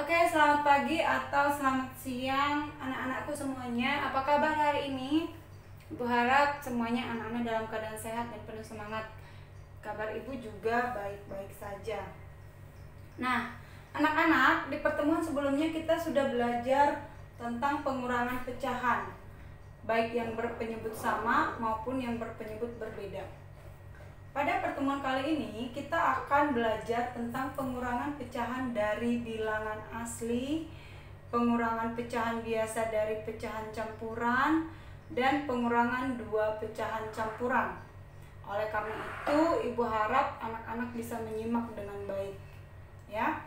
Oke, selamat pagi atau selamat siang anak-anakku semuanya. Apa kabar hari ini? Ibu harap semuanya anak-anak dalam keadaan sehat dan penuh semangat. Kabar ibu juga baik-baik saja. Nah, anak-anak, di pertemuan sebelumnya kita sudah belajar tentang pengurangan pecahan, baik yang berpenyebut sama maupun yang berpenyebut berbeda. Pada pertemuan kali ini kita akan belajar tentang pengurangan pecahan dari bilangan asli, pengurangan pecahan biasa dari pecahan campuran, dan pengurangan dua pecahan campuran. Oleh karena itu, ibu harap anak-anak bisa menyimak dengan baik. Ya.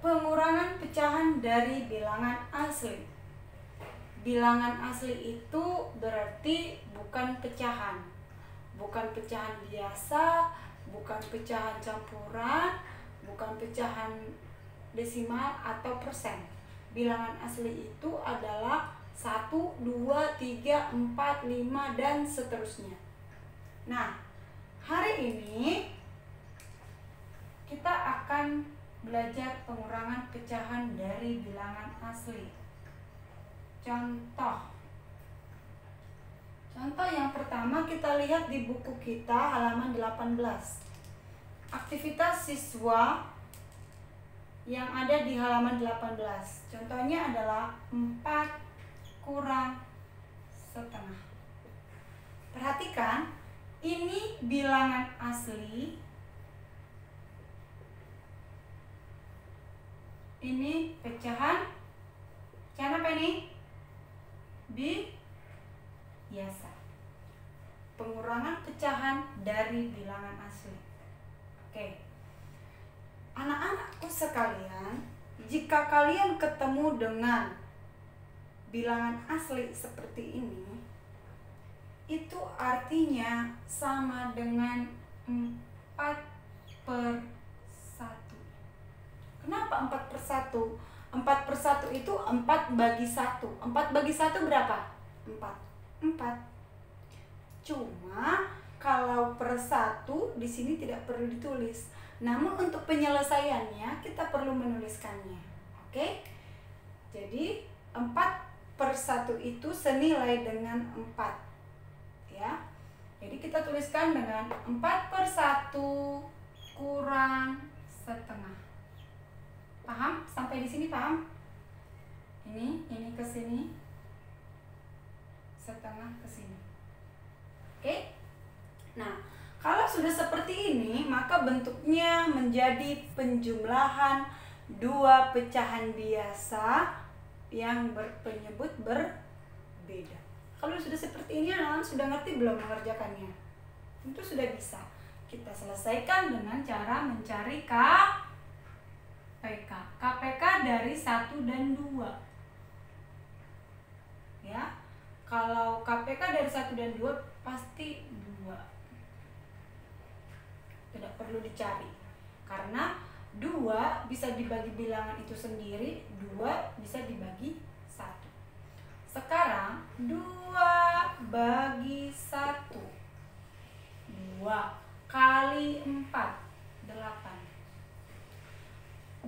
Pengurangan pecahan dari bilangan asli. Bilangan asli itu berarti bukan pecahan. Bukan pecahan biasa, bukan pecahan campuran, bukan pecahan desimal atau persen. Bilangan asli itu adalah 1, 2, 3, 4, 5, dan seterusnya. Nah, hari ini kita akan belajar pengurangan pecahan dari bilangan asli. Contoh yang pertama kita lihat di buku kita halaman 18. Aktivitas siswa yang ada di halaman 18. Contohnya adalah 4 kurang setengah. Perhatikan, ini bilangan asli. Ini pecahan. Pecahan apa ini? Biasa. Pengurangan pecahan dari bilangan asli. Oke. Anak-anakku sekalian, jika kalian ketemu dengan bilangan asli seperti ini, itu artinya sama dengan 4/1. Kenapa 4/1? 4/1 itu 4 bagi 1. 4 bagi 1 berapa? 4. Cuma kalau per 1 di sini tidak perlu ditulis. Namun untuk penyelesaiannya kita perlu menuliskannya. Oke? Jadi 4/1 itu senilai dengan 4. Ya. Jadi kita tuliskan dengan 4/1 kurang setengah. Paham? Sampai di sini paham? Ini ke sini, setengah ke sini. Oke? Nah, kalau sudah seperti ini, maka bentuknya menjadi penjumlahan dua pecahan biasa yang berpenyebut berbeda. Kalau sudah seperti ini, anak-anak sudah ngerti belum mengerjakannya? Tentu sudah bisa. Kita selesaikan dengan cara mencari KPK dari 1 dan 2. Ya. Kalau KPK dari 1 dan 2 pasti 2. Tidak perlu dicari. Karena 2 bisa dibagi bilangan itu sendiri, 2 bisa dibagi 1. Sekarang 2 bagi 1. 2 kali 4, 8.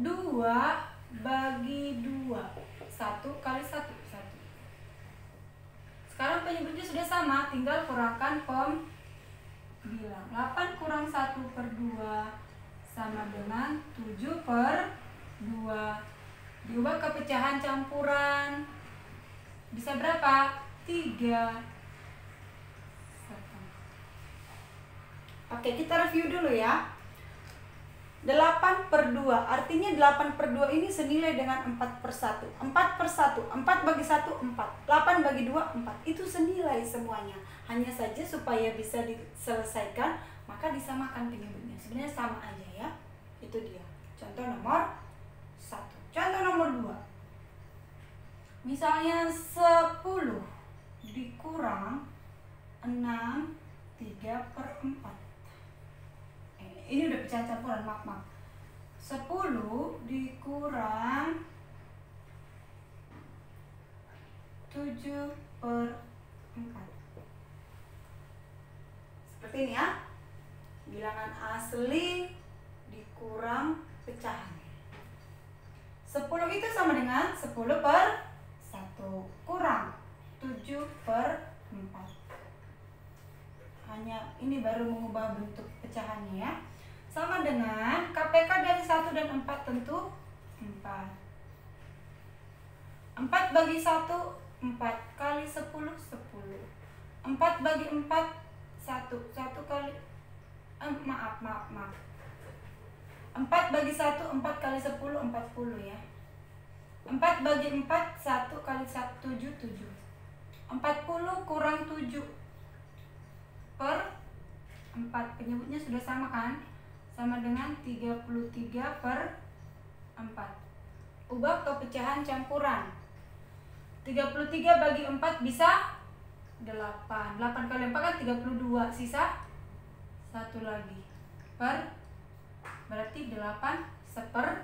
2 bagi 2, 1 kali 1, 1. Sekarang penyebutnya sudah sama, tinggal kurangkan pembilang. 8 kurang 1/2 sama dengan 7/2. Diubah ke pecahan campuran. Bisa berapa? 3. Oke, kita review dulu ya. 8/2, artinya 8/2 ini senilai dengan 4/1. 4/1, 4 bagi 1, 4. 8 bagi 2, 4. Itu senilai semuanya. Hanya saja supaya bisa diselesaikan, maka disamakan penyebutnya. Sebenarnya sama aja ya. Itu dia. Contoh nomor 1. Contoh nomor 2. Misalnya 10 dikurang 6, 3/4. Ini udah pecahan campuran, maaf. 10 dikurang 7/4. Seperti ini ya. Bilangan asli dikurang pecahan. 10 itu sama dengan 10/1 kurang 7/4. Hanya ini baru mengubah bentuk pecahannya ya. Sama dengan KPK dari 1 dan 4 tentu 4. 4 bagi 1, 4 kali 10, 10. 4 bagi 4, 1. 1 kali, maaf. 4 bagi 1, 4 kali 10, 40 ya. 4 bagi 4, 1 kali 1, 7, 7. 40 kurang 7/4. Penyebutnya sudah sama kan? Sama dengan 33/4. Ubah ke pecahan campuran. 33 bagi 4 bisa 8. 8 kali 4 kan 32. Sisa 1 lagi. Berarti 8/4.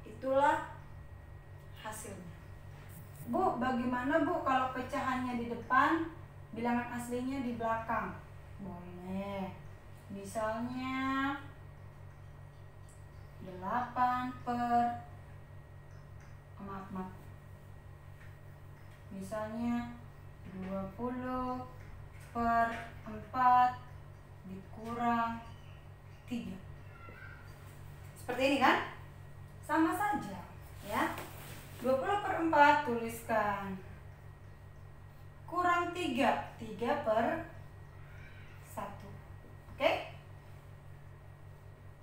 Itulah hasilnya. Bu, bagaimana Bu kalau pecahannya di depan, bilangan aslinya di belakang? Boleh. Misalnya 8 misalnya 20/4 dikurang 3. Seperti ini kan? Sama saja ya. 20/4 tuliskan. Kurang 3. 3/1. Oke?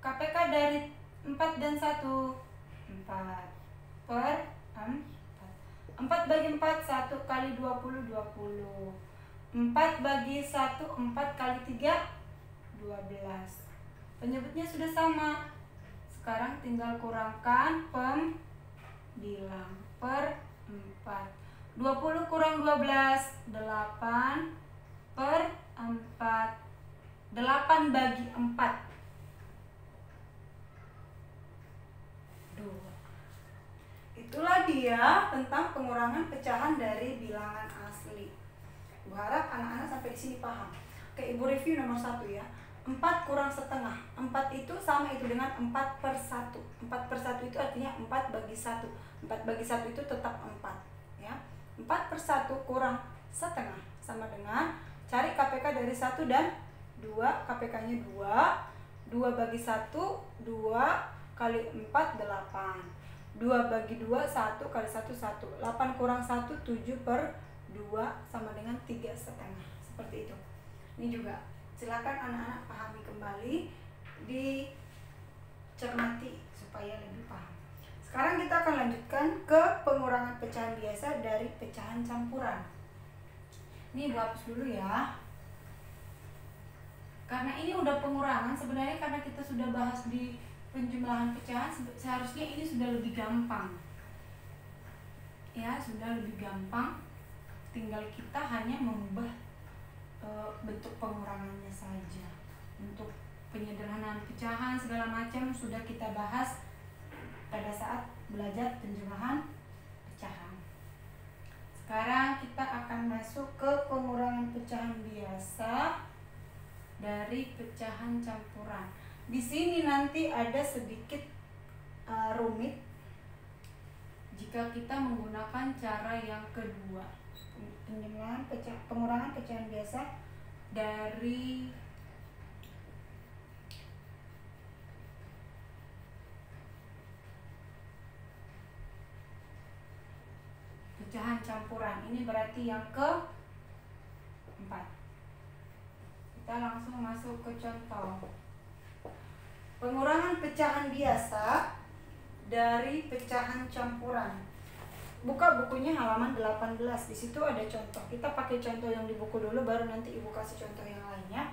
KPK dari 4 dan 1. 4/4. 4 bagi 4, 1 kali 20, 20. 4 bagi 1, 4 kali 3, 12. Penyebutnya sudah sama. Sekarang tinggal kurangkan pembilang per 4. 20 kurang 12, 8/4. 8 bagi 4, 2. Itulah dia tentang pengurangan pecahan dari bilangan asli. Ibu harap anak-anak sampai di sini paham. Oke, Ibu review nomor 1 ya. 4 kurang setengah. 4 itu sama itu dengan 4/1. 4/1 itu artinya 4 bagi 1. 4 bagi 1 itu tetap 4 ya. 4/1 kurang setengah sama dengan cari KPK dari 1 dan 2. KPK-nya 2. 2 bagi 1, 2 kali 4, 8. 2 bagi 2, 1 kali 1, 1. 8 kurang 1, 7/2 sama dengan 3,5. Seperti itu. Ini juga silakan anak-anak pahami kembali, dicermati supaya lebih paham. Sekarang kita akan lanjutkan ke pengurangan pecahan biasa dari pecahan campuran. Ini Ibu hapus dulu ya. Karena ini udah pengurangan, sebenarnya karena kita sudah bahas di penjumlahan pecahan, seharusnya ini sudah lebih gampang. Ya, sudah lebih gampang. Tinggal kita hanya mengubah bentuk pengurangannya saja. Untuk penyederhanaan pecahan segala macam sudah kita bahas pada saat belajar penjumlahan pecahan. Sekarang kita akan masuk ke pengurangan pecahan biasa dari pecahan campuran. Di sini nanti ada sedikit rumit jika kita menggunakan cara yang kedua. Pengurangan pecahan biasa dari pecahan campuran. Ini berarti yang ke-4. Kita langsung masuk ke contoh. Pengurangan pecahan biasa dari pecahan campuran. Buka bukunya halaman 18. Di situ ada contoh. Kita pakai contoh yang di buku dulu, baru nanti Ibu kasih contoh yang lainnya.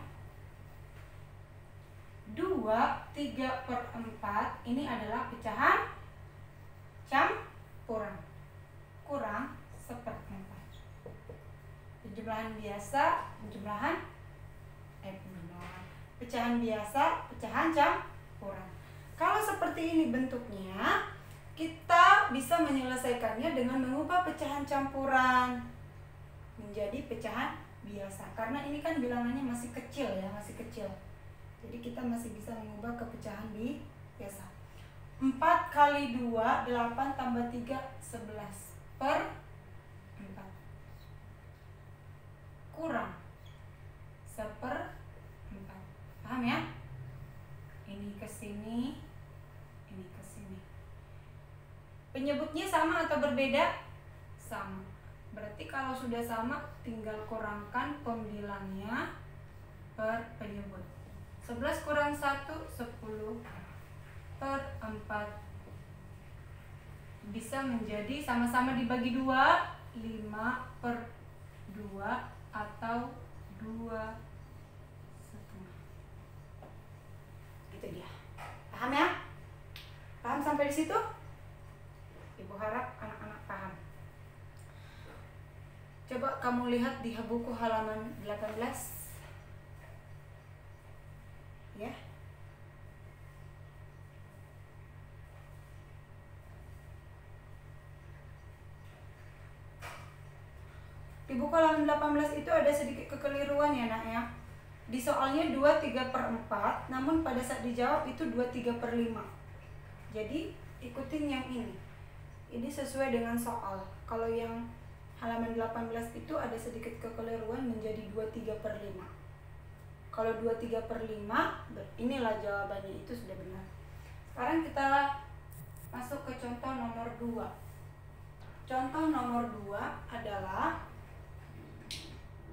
2/3/4 ini adalah pecahan campuran. Kurang 1/4. Penjumlahan biasa, pecahan biasa, pecahan campuran. Kalau seperti ini bentuknya, kita bisa menyelesaikannya dengan mengubah pecahan campuran menjadi pecahan biasa. Karena ini kan bilangannya masih kecil ya, masih kecil. Jadi kita masih bisa mengubah ke pecahan biasa. 4 kali 2, 8 tambah 3, 11 per 4. Kurang 1/4. Paham ya? Ini ke sini, ini ke sini. Penyebutnya sama atau berbeda? Sama. Berarti kalau sudah sama, tinggal kurangkan pembilangnya per penyebut. 11 kurang 1, 10 per 4. Bisa menjadi sama-sama dibagi 2, 5/2 atau 2/2. Gitu dia. Paham ya? Paham sampai di situ? Ibu harap anak-anak paham. Coba kamu lihat di buku halaman 18. Ya. Di buku halaman 18 itu ada sedikit kekeliruan ya nak ya. Di soalnya 2/3/4, namun pada saat dijawab itu 2/3/5. Jadi ikutin yang ini. Ini sesuai dengan soal. Kalau yang halaman 18 itu ada sedikit kekeliruan menjadi 2/3/5. Kalau 2/3/5, inilah jawabannya, itu sudah benar. Sekarang kita masuk ke contoh nomor 2. Contoh nomor 2 adalah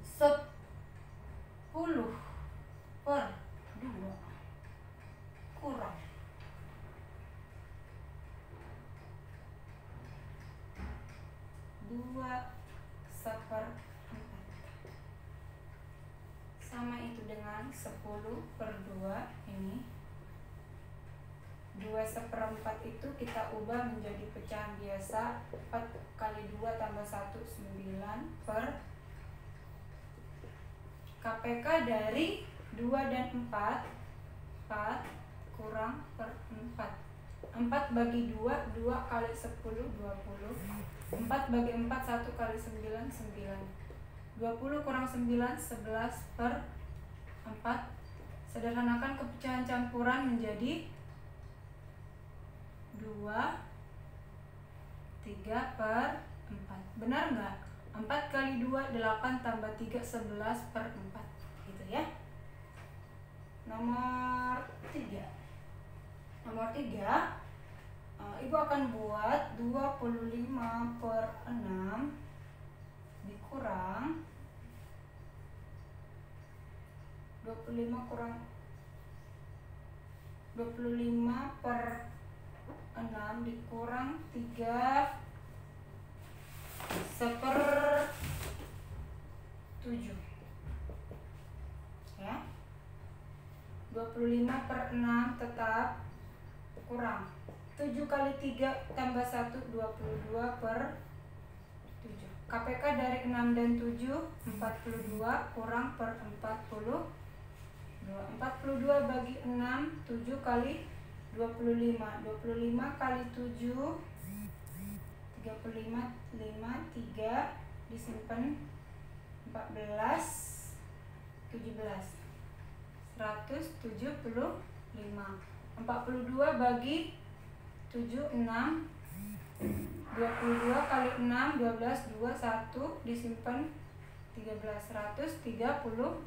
10/2 kurang 2/4. Sama itu dengan 10/2 ini. 2/4 itu kita ubah menjadi pecahan biasa. 4 kali 2 tambah 1, 9 per KPK dari 2 dan 4, 4 kurang per 4. 4 bagi 2, 2 kali 10, 20. 4 bagi 4, 1 kali 9, 9. 20 kurang 9, 11 per 4. Sederhanakan ke pecahan campuran menjadi 2, 3/4. Benar nggak? 4 kali 2, 8 tambah 3, 11 per 4. Gitu ya. Nomor 3. Nomor 3, Ibu akan buat 25/6 dikurang 25 kurang 25/6 dikurang 3/7 ya. 25/6 tetap kurang 7 kali 3 tambah 1, 22/7. KPK dari 6 dan 7, 42 kurang per 42. 42 bagi 6, 7 kali 25. 25 kali 7, 35, 5, 3 disimpan 14, 17. 175. 42 bagi 7, 6. 22 kali 6, 12, 2, 1 disimpan 13, 130.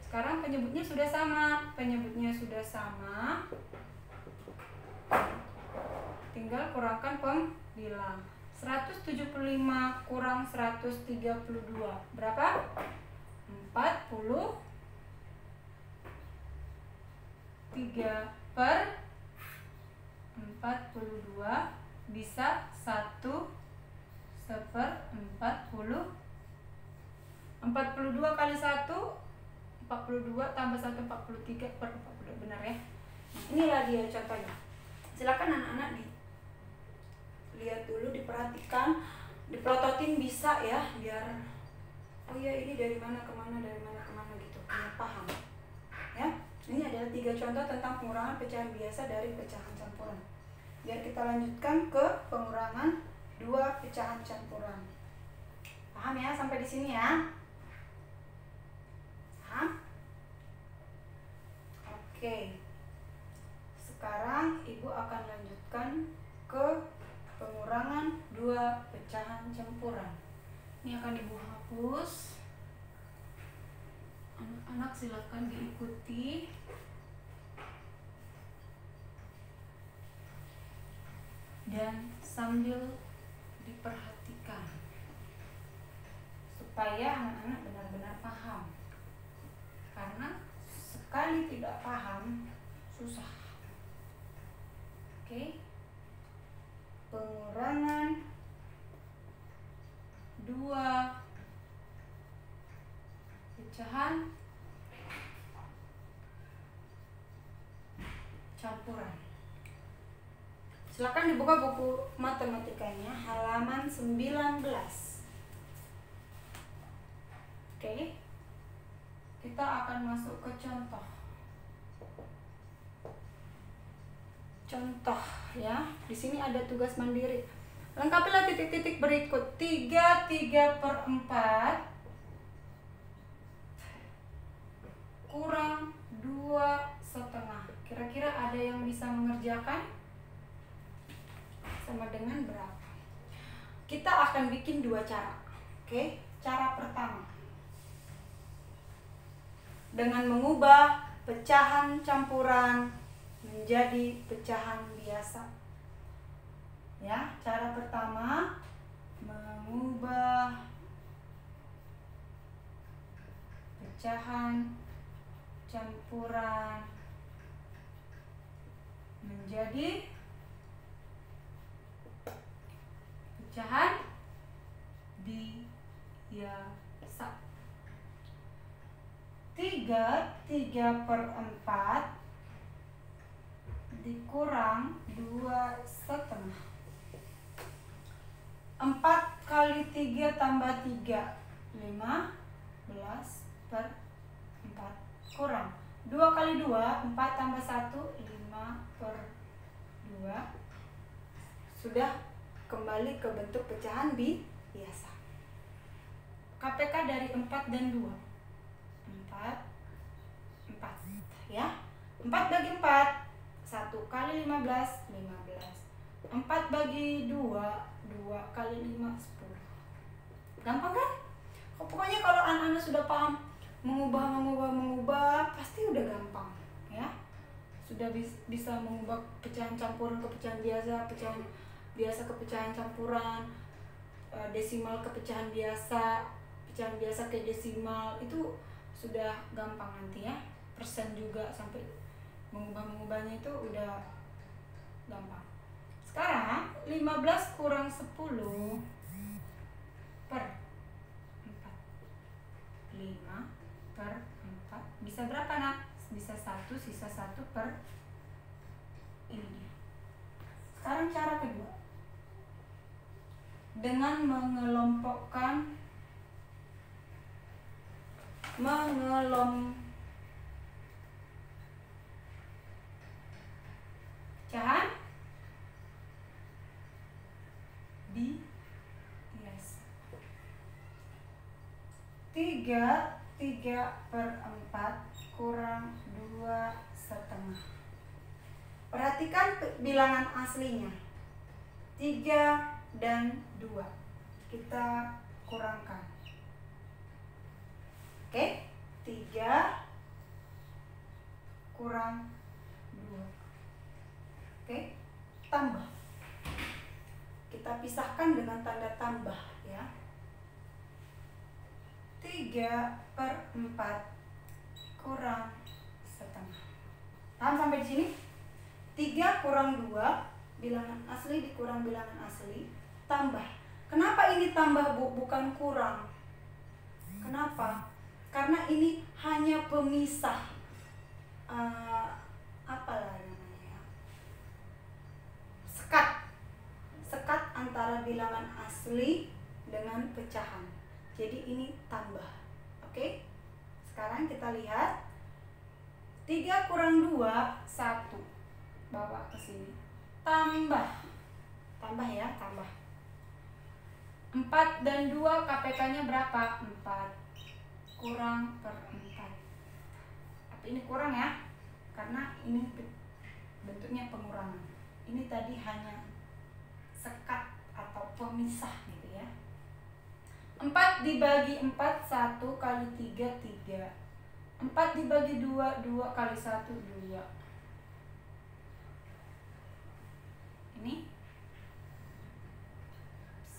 Sekarang penyebutnya sudah sama. Penyebutnya sudah sama. Tinggal kurangkan pembilang. 175 kurang 132. Berapa? 43/42 bisa 1/40. 42 kali 1, 42 tambah 1, 43/40. Benar ya? Nah, inilah dia contohnya. Silakan anak-anak lihat dulu, diperhatikan, dipelototin bisa ya, biar oh ya ini dari mana ke mana, dari mana ke mana gitu, biar paham ya. Ini adalah 3 contoh tentang pengurangan pecahan biasa dari pecahan campuran. Biar kita lanjutkan ke pengurangan 2 pecahan campuran. Paham ya sampai di sini ya? Paham? Oke. Sekarang Ibu akan lanjutkan ke pengurangan 2 pecahan campuran. Ini akan Ibu hapus. Anak-anak silakan diikuti. Dan sambil diperhatikan supaya anak-anak benar-benar paham. Karena sekali tidak paham susah. Oke. Pengurangan 2 pecahan campuran. Silakan dibuka buku matematikanya halaman 19. Oke. Kita akan masuk ke contoh. Contoh ya. Di sini ada tugas mandiri. Lengkapilah titik-titik berikut. 3/4 kurang 2,5. Kira-kira ada yang bisa mengerjakan? Sama dengan berapa? Kita akan bikin 2 cara. Oke? Cara pertama, dengan mengubah pecahan campuran menjadi pecahan biasa. Ya, cara pertama mengubah pecahan campuran menjadi pecahan biasa. 3/4 dikurang 2,5. 4 kali 3 tambah 3, 15/4 kurang 2 kali 2, 4 tambah 1, 5/2. Sudah kembali ke bentuk pecahan biasa. KPK dari 4 dan 2. 4 ya. 4 bagi 4, 1 kali 15, 15. 4 bagi 2, 2 kali 5, 10. Gampang kan? Pokoknya kalau anak-anak sudah paham mengubah, pasti udah gampang ya. Sudah bisa mengubah pecahan campuran ke pecahan biasa, pecahan biasa ke pecahan campuran, desimal ke pecahan biasa ke desimal. Itu sudah gampang nanti ya. Persen juga sampai mengubahnya itu udah gampang. Sekarang 15 kurang 10 per 4. 5/4 bisa berapa nak? Bisa 1, sisa 1 per ini. Sekarang cara kedua, dengan mengelompokkan pecahan biasa. 3/4 kurang 2,5. Perhatikan bilangan aslinya 3 dan 2. Kita kurangkan. Oke, 3 kurang 2. Oke, tambah. Kita pisahkan dengan tanda tambah ya. 3/4 kurang 1/2. Paham sampai di sini? 3 kurang 2, bilangan asli dikurang bilangan asli, tambah. Kenapa ini tambah Bu, bukan kurang? Kenapa? Karena ini hanya pemisah apalah namanya, sekat antara bilangan asli dengan pecahan. Jadi ini tambah. Oke? Sekarang kita lihat 3 kurang 2, 1. Bawa ke sini. Tambah ya, tambah. 4 dan 2 KPK-nya berapa? 4 kurang per 4. Tapi ini kurang ya, karena ini bentuknya pengurangan. Ini tadi hanya sekat atau pemisah gitu ya. 4 dibagi 4, 1 kali 3, 3. 4 dibagi 2, 2 kali 1, 2. Ini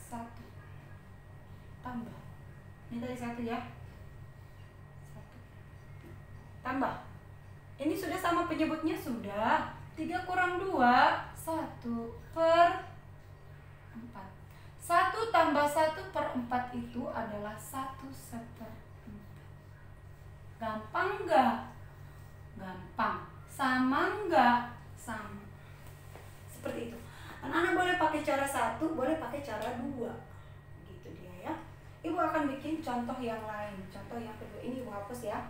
1 tambah. Ini tadi 1 ya. 1 tambah. Ini sudah sama penyebutnya sudah. 3 kurang 2, 1 per 4. 1 tambah 1 per 4 itu adalah 1/4. Gampang enggak? Gampang. Sama enggak? Sama. Seperti itu. Anak-anak boleh pakai cara 1, boleh pakai cara 2. Gitu dia ya. Ibu akan bikin contoh yang lain. Contoh yang kedua. Ini ibu hapus ya.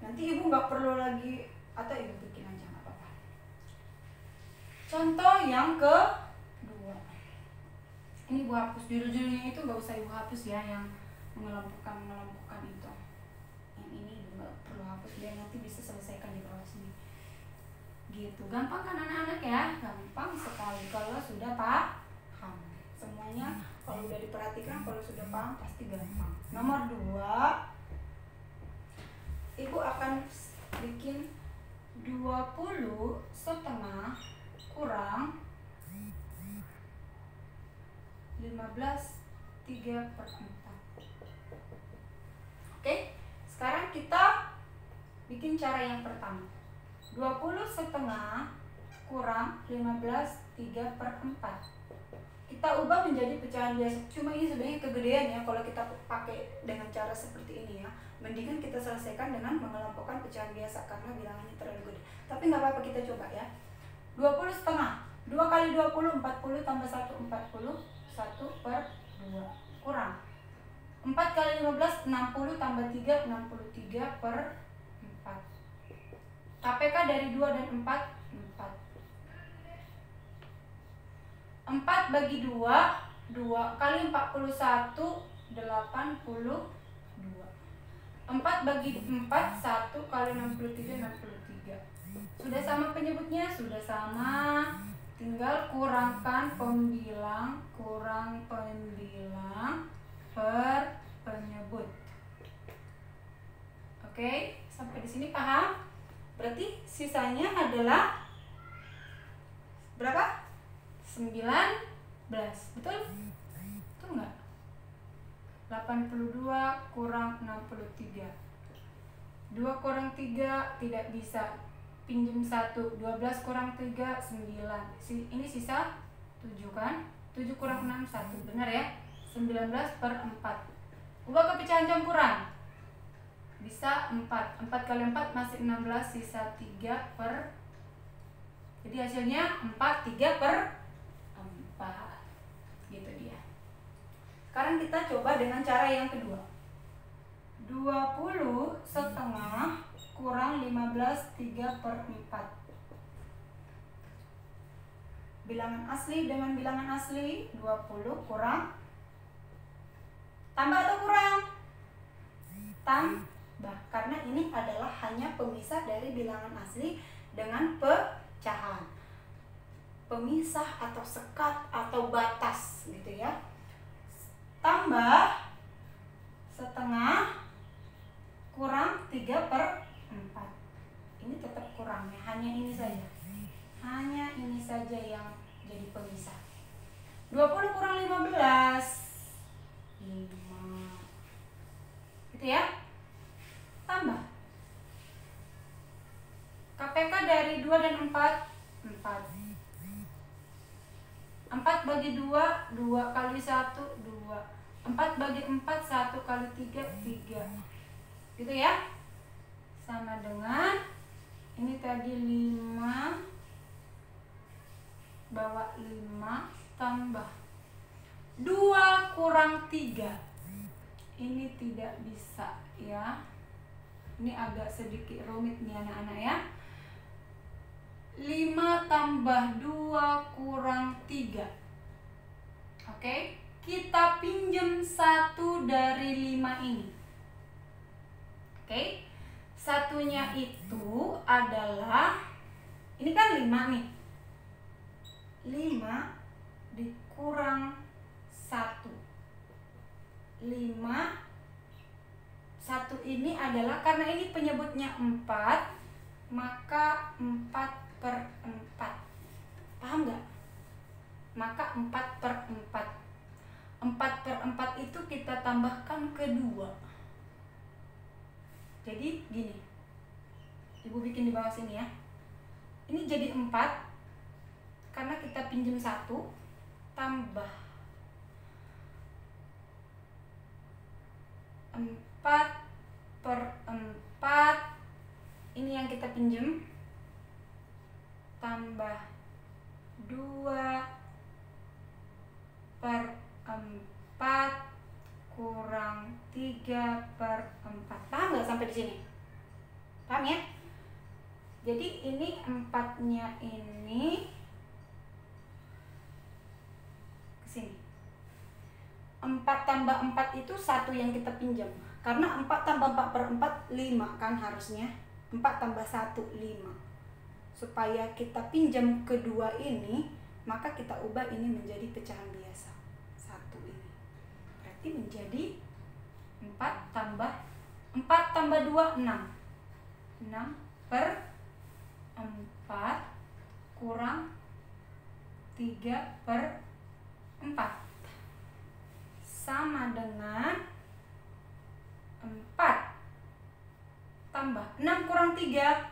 Nanti ibu nggak perlu lagi, atau ibu bikin aja nggak apa-apa. Contoh yang kedua. Ini ibu hapus. Judul-judulnya itu nggak usah ibu hapus ya, yang mengelompokkan itu. Yang ini ibu nggak perlu hapus, biar nanti bisa selesaikan di bawah sini. Gitu. Gampang kan anak-anak ya? Gampang sekali kalau sudah paham. Semuanya kalau udah diperhatikan, kalau sudah paham pasti gampang. Nomor 2, ibu akan bikin 20,5 kurang 15 3/4. Oke, sekarang kita bikin cara yang pertama. 20,5 kurang 15 3/4. Kita ubah menjadi pecahan biasa. Cuma ini sebenarnya kegedean ya kalau kita pakai dengan cara seperti ini ya. Mendingan kita selesaikan dengan mengelompokkan pecahan biasa karena bilangannya terlalu gede. Tapi nggak apa-apa, kita coba ya. 20,5. 2 kali 20, 40 tambah 1, 40. 1/2 kurang 4 kali 15, 60 tambah 3, 63/4. KPK dari 2 dan 4, 4. 4 bagi 2, 2 kali 41, 82. 4 bagi 4, 1 kali 63, 63. Sudah sama penyebutnya? Sudah sama. Tinggal kurangkan pembilang, kurang pembilang per penyebut. Oke, sampai di sini paham? Berarti sisanya adalah berapa? 19. Betul? Betul nggak? 82 kurang 63. 2 kurang 3 tidak bisa. Pinjam 1. 12 kurang 3, 9. Ini sisa 7 kan? 7 kurang 6, 1. Benar ya? 19/4. Ubah ke pecahan campuran. Bisa 4. 4 kali 4 masih 16, sisa 3/. Jadi hasilnya 4, 3/4. Gitu dia. Sekarang kita coba dengan cara yang kedua. 20,5 kurang 15 3/4. Bilangan asli dengan bilangan asli. 20 kurang, tambah atau kurang? Tambah, karena ini adalah hanya pemisah dari bilangan asli dengan pecahan. Pemisah atau sekat atau batas gitu ya. Tambah setengah kurang 3/4. Ini tetap kurangnya, hanya ini saja. Hanya ini saja yang jadi pemisah. 20 kurang 15, 5. Gitu ya. Tambah. KPK dari 2 dan 4, 4. 4 bagi 2, 2 kali 1, 2. 4 bagi 4, 1 kali 3, 3. Gitu ya. Sama dengan ini tadi 5 bawa 5 tambah 2 kurang 3. Ini tidak bisa ya. Ini agak sedikit rumit nih anak-anak ya. 5 tambah 2 kurang 3. Oke, kita pinjam 1 dari 5 ini. Oke, satunya itu adalah Ini kan 5 nih. 5 dikurang 1. 5 1 ini adalah, karena ini penyebutnya 4, maka 4/4. Paham nggak? Maka 4/4. 4/4 itu kita tambahkan ke 2. Jadi gini, Ibu bikin di bawah sini ya. Ini jadi 4 karena kita pinjam 1 tambah 4/4. Ini yang kita pinjam tambah 2/4 kurang 3/4. Paham nggak sampai di sini? Paham ya? Jadi ini 4-nya ini ke sini. 4 tambah 4 itu 1 yang kita pinjam. Karena 4 tambah 4/4 5 kan harusnya. 4 tambah 1 5. Supaya kita pinjam kedua ini, maka kita ubah ini menjadi pecahan biasa. 1 ini. Berarti menjadi 4 tambah 2 6. 6/4 kurang 3/4 sama dengan 4 tambah 6 kurang 3,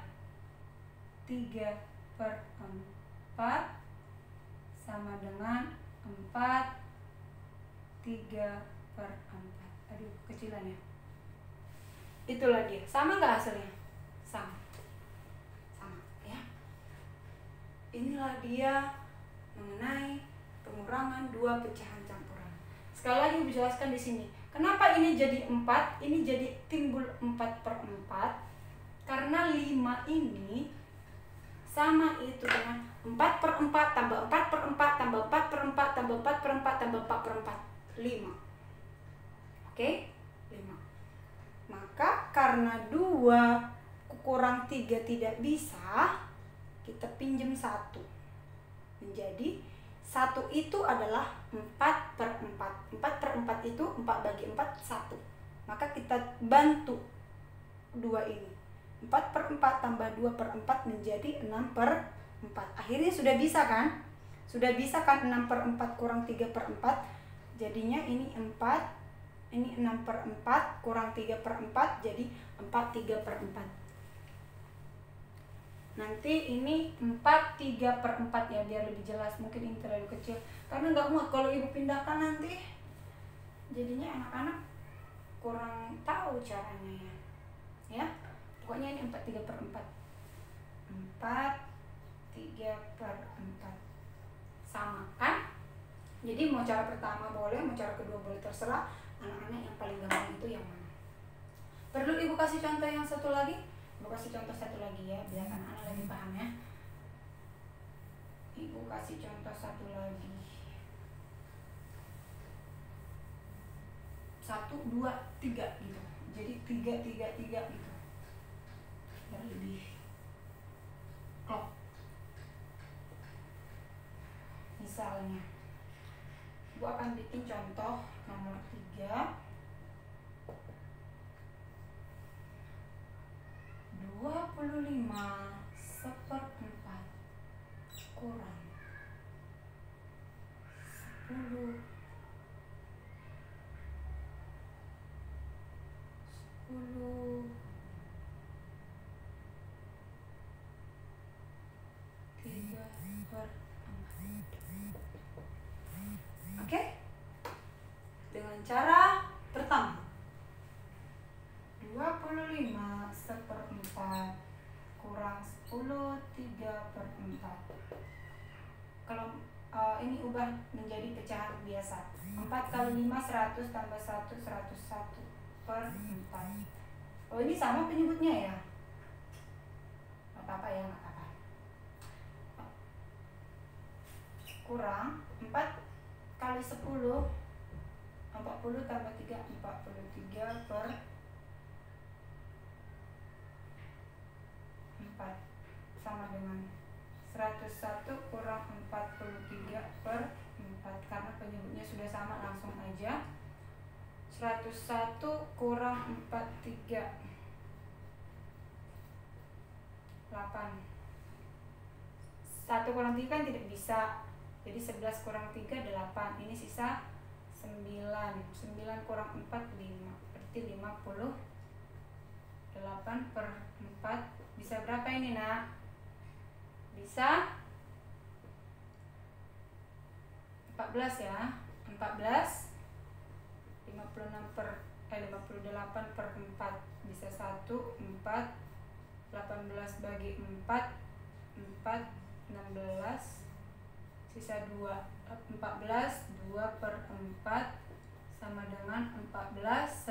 3/4 sama dengan 4 3/4. Aduh, kecilan ya. Itulah dia. Sama nggak hasilnya? Sama ya. Inilah dia mengenai pengurangan 2 pecahan campuran. Sekali lagi Ibu jelaskan di sini. Kenapa ini jadi 4? Ini jadi timbul 4/4 karena 5 ini sama itu dengan 4/4 tambah 4/4 tambah 4/4 tambah 4/4 tambah 4/4. 5. Oke? 5. Maka karena 2 kurang 3 tidak bisa, kita pinjam 1. Menjadi 1 itu adalah 4/4. 4/4 itu 4 bagi 4 1. Maka kita bantu 2 ini. 4/4 tambah 2/4 menjadi 6/4. Akhirnya sudah bisa kan? Sudah bisa kan 6/4 kurang 3/4. Jadinya ini 4. Ini 6/4 kurang 3/4 jadi 4/3/4. Nanti ini 4/3/4 ya, biar lebih jelas. Mungkin ini terlalu kecil karena nggak muat kalau Ibu pindahkan nanti. Jadinya anak-anak kurang tahu caranya ya. Ya, pokoknya ini 4/3/4. 4/3/4 sama kan? Jadi mau cara pertama boleh, mau cara kedua boleh, terserah anak-anak yang paling gampang itu yang mana. Perlu Ibu kasih contoh yang satu lagi? Ibu kasih contoh satu lagi ya, biar anak-anak lebih paham ya. Ibu kasih contoh satu lagi. 1, 2, 3 gitu. Jadi 3, 3, 3 gitu. Biar lebih klop. Misalnya, Ibu akan bikin contoh nomor 3. 25/4 kurang 10 3/4. Oke? Dengan cara pertama, 25/4 kurang 10 3/4. Kalau ini ubah menjadi pecahan biasa. 4 kali 5 100 tambah 1 101/4. Oh, ini sama penyebutnya ya? Gak apa-apa ya, gak apa-apa. Kurang 4 kali 10 40 tambah 3 43/4 sama dengan 101 kurang 43 per 4. Karena penyebutnya sudah sama, langsung aja. 101 kurang 43, 8. 1 kurang 3 kan tidak bisa, jadi 11 kurang 3, 8. Ini sisa 9. 9 kurang 4, 5. Berarti 58 per 4. Bisa berapa ini, nak? Bisa 14 ya. 14. 58 per 4. Bisa 1, 4. 18 bagi 4, 4. 16. Sisa 2. 14. 2 per 4 sama dengan 14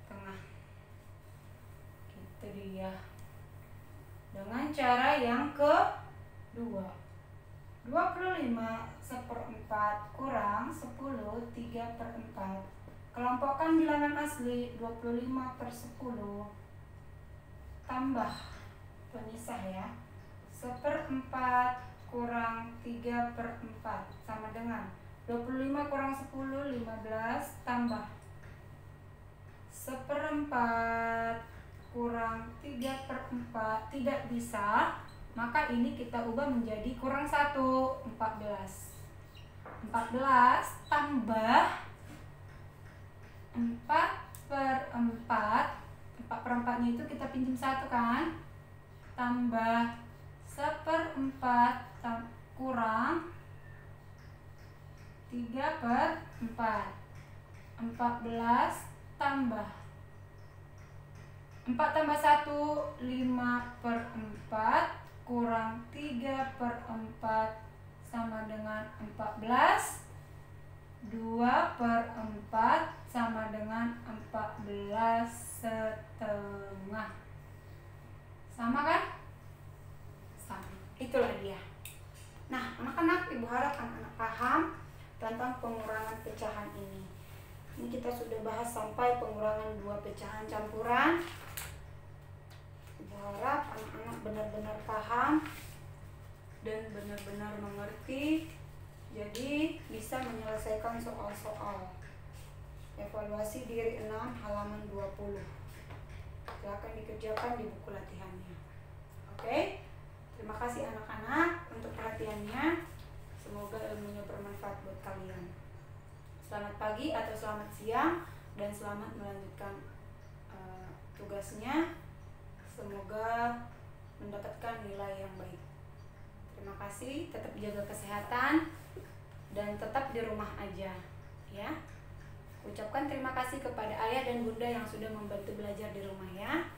setengah. Gitu dia. Dengan cara yang kedua, 25 1/4 kurang 10 3 per 4. Kelompokkan bilangan asli. 25 per 10 tambah pemisah ya, 1/4 kurang 3 per 4 sama dengan 25 kurang 10, 15 tambah 1/4 kurang 3 per 4. Tidak bisa, maka ini kita ubah menjadi kurang 1, 14. 14 tambah 4 per 4. 4 per 4 nya itu kita pinjam 1 kan, tambah 1/4 kurang 3 per 4. 14 tambah 4 tambah 1, 5 per 4 kurang 3 per 4 sama dengan 14. 2 per 4 sama dengan 14 setengah. Sama kan? Sama. Itulah dia. Nah, anak-anak, ibu harap anak-anak paham tentang pengurangan pecahan ini. Ini kita sudah bahas sampai pengurangan 2 pecahan campuran. Ibu harap anak-anak benar-benar paham dan benar-benar mengerti, jadi bisa menyelesaikan soal-soal. Evaluasi diri 6 halaman 20. Silakan dikerjakan di buku latihannya. Oke? Terima kasih anak-anak untuk perhatiannya. Semoga ilmunya bermanfaat buat kalian. Selamat pagi atau selamat siang dan selamat melanjutkan tugasnya. Semoga mendapatkan nilai yang baik. Terima kasih, tetap jaga kesehatan dan tetap di rumah aja ya. Ucapkan terima kasih kepada ayah dan bunda yang sudah membantu belajar di rumah ya.